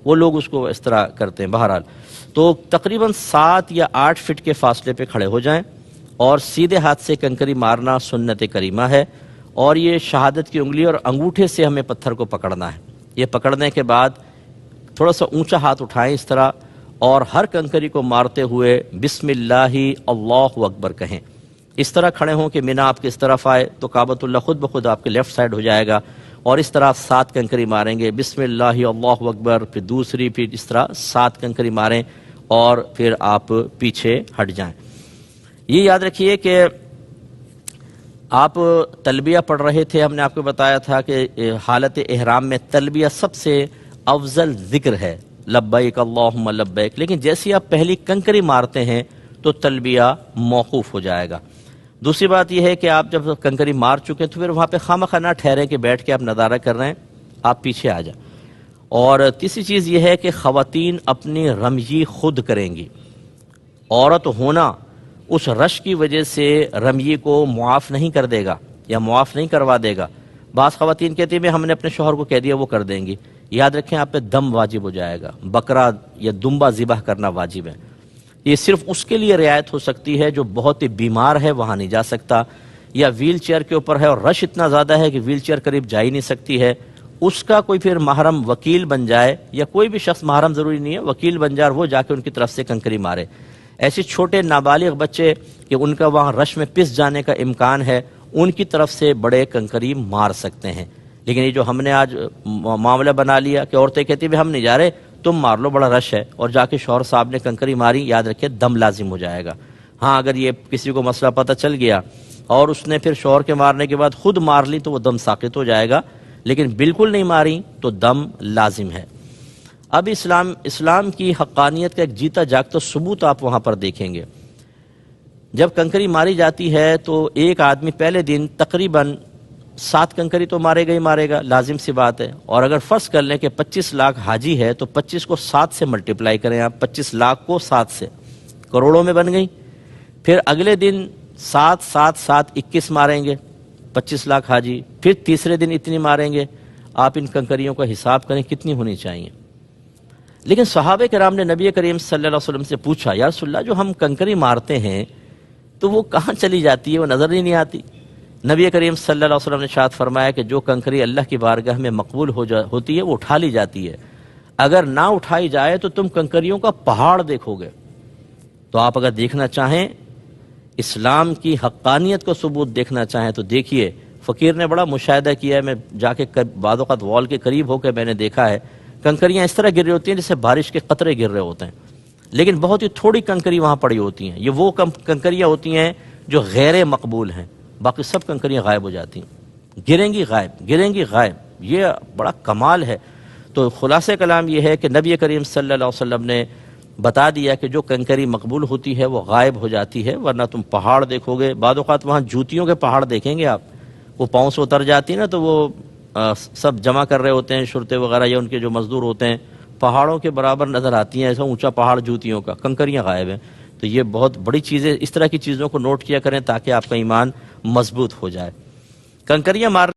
وہ لوگ اس کو اس طرح کرتے ہیں۔ بہرحال تو تقریباً 7 یا 8 فٹ کے فاصلے پہ کھڑے ہو جائیں، اور سیدھے ہاتھ سے کنکری مارنا سنت کریمہ ہے، اور یہ شہادت کی انگلی اور انگوٹھے سے ہمیں پتھر کو پکڑنا ہے۔ یہ پکڑنے کے بعد تھوڑا سا اونچا ہاتھ اٹھائیں اس طرح، اور ہر کنکری کو مارتے ہوئے بسم اللہ اللہ اکبر کہیں۔ اس طرح کھڑے ہوں کہ مینا آپ کے اس طرف آئے تو کعبۃ اللہ خود بخود آپ کے لیفٹ سائڈ ہو جائے گا، اور اس طرح 7 کنکری ماریں گے، بسم اللہ اللہ اکبر، پھر دوسری، پھر اس طرح 7 کنکری ماریں، اور پھر آپ پیچھے ہٹ جائیں۔ یہ یاد رکھیے کہ آپ تلبیہ پڑھ رہے تھے، ہم نے آپ کو بتایا تھا کہ حالت احرام میں تلبیہ سب سے افضل ذکر ہے، لبیک اللہم لبیک، لیکن جیسے آپ پہلی کنکری مارتے ہیں تو تلبیہ موقوف ہو جائے گا۔ دوسری بات یہ ہے کہ آپ جب کنکری مار چکے تو پھر وہاں پہ خواہ نہ ٹھہرے کہ بیٹھ کے آپ نظارہ کر رہے ہیں، آپ پیچھے آ جائیں۔ اور تیسری چیز یہ ہے کہ خواتین اپنی رمی خود کریں گی۔ عورت ہونا اس رش کی وجہ سے رمی کو معاف نہیں کر دے گا یا معاف نہیں کروا دے گا۔ بعض خواتین کہتی ہیں ہم نے اپنے شوہر کو کہہ دیا وہ کر دیں گی۔ یاد رکھیں آپ پہ دم واجب ہو جائے گا، بکرا یا دمبا ذبح کرنا واجب ہے۔ یہ صرف اس کے لیے رعایت ہو سکتی ہے جو بہت ہی بیمار ہے، وہاں نہیں جا سکتا، یا ویل چیئر کے اوپر ہے اور رش اتنا زیادہ ہے کہ ویل چیئر قریب جا ہی نہیں سکتی ہے، اس کا کوئی پھر محرم وکیل بن جائے، یا کوئی بھی شخص محرم ضروری نہیں ہے، وکیل بن جائے اور وہ جا کے ان کی طرف سے کنکری مارے۔ ایسے چھوٹے نابالغ بچے کہ ان کا وہاں رش میں پس جانے کا امکان ہے، ان کی طرف سے بڑے کنکری مار سکتے ہیں۔ لیکن یہ جو ہم نے آج معاملہ بنا لیا کہ عورتیں کہتی ہیں ہم نہیں جا رہے، تم مار لو، بڑا رش ہے، اور جا کے شوہر صاحب نے کنکری ماری، یاد رکھے دم لازم ہو جائے گا۔ ہاں اگر یہ کسی کو مسئلہ پتہ چل گیا اور اس نے پھر شوہر کے مارنے کے بعد خود مار لی تو وہ دم ساقط ہو جائے گا، لیکن بالکل نہیں ماری تو دم لازم ہے۔ اب اسلام کی حقانیت کا ایک جیتا جاگتا ثبوت آپ وہاں پر دیکھیں گے۔ جب کنکری ماری جاتی ہے تو ایک آدمی پہلے دن تقریباً 7 کنکری تو مارے گا، لازم سی بات ہے۔ اور اگر فرض کر لیں کہ 25 لاکھ حاجی ہے تو 25 کو 7 سے ملٹیپلائی کریں آپ، 25 لاکھ کو 7 سے، کروڑوں میں بن گئی۔ پھر اگلے دن 7 7 7 21 ماریں گے 25 لاکھ حاجی، پھر تیسرے دن اتنی ماریں گے۔ آپ ان کنکریوں کا حساب کریں کتنی ہونی چاہیے۔ لیکن صحابہ کرام نے نبی کریم صلی اللہ علیہ وسلم سے پوچھا، یا رسول اللہ جو ہم کنکری مارتے ہیں تو وہ کہاں چلی جاتی ہے، وہ نظر ہی نہیں آتی۔ نبی کریم صلی اللہ علیہ وسلم نے ارشاد فرمایا کہ جو کنکری اللہ کی بارگاہ میں مقبول ہوتی ہے وہ اٹھا لی جاتی ہے، اگر نہ اٹھائی جائے تو تم کنکریوں کا پہاڑ دیکھو گے۔ تو آپ اگر دیکھنا چاہیں، اسلام کی حقانیت کو ثبوت دیکھنا چاہیں تو دیکھیے، فقیر نے بڑا مشاہدہ کیا ہے، میں جا کے بعض اوقات وال کے قریب ہو کے میں نے دیکھا ہے، کنکریاں اس طرح گر رہی ہوتی ہیں جیسے بارش کے قطرے گر رہے ہوتے ہیں، لیکن بہت ہی تھوڑی کنکری وہاں پڑی ہوتی ہیں۔ یہ وہ کنکریاں ہوتی ہیں جو غیر مقبول ہیں، باقی سب کنکریاں غائب ہو جاتی ہیں، گریں گی غائب۔ یہ بڑا کمال ہے۔ تو خلاصہ کلام یہ ہے کہ نبی کریم صلی اللہ علیہ وسلم نے بتا دیا کہ جو کنکری مقبول ہوتی ہے وہ غائب ہو جاتی ہے، ورنہ تم پہاڑ دیکھو گے۔ بعض اوقات وہاں جوتیوں کے پہاڑ دیکھیں گے آپ، وہ پاؤں سے اتر جاتی ہیں نا تو وہ سب جمع کر رہے ہوتے ہیں شرطے وغیرہ یا ان کے جو مزدور ہوتے ہیں، پہاڑوں کے برابر نظر آتی ہیں، ایسا اونچا پہاڑ جوتیوں کا، کنکریاں غائب ہیں۔ تو یہ بہت بڑی چیز ہے، اس طرح کی چیزوں کو نوٹ کیا کریں تاکہ آپ کا ایمان مضبوط ہو جائے۔ کنکریاں مار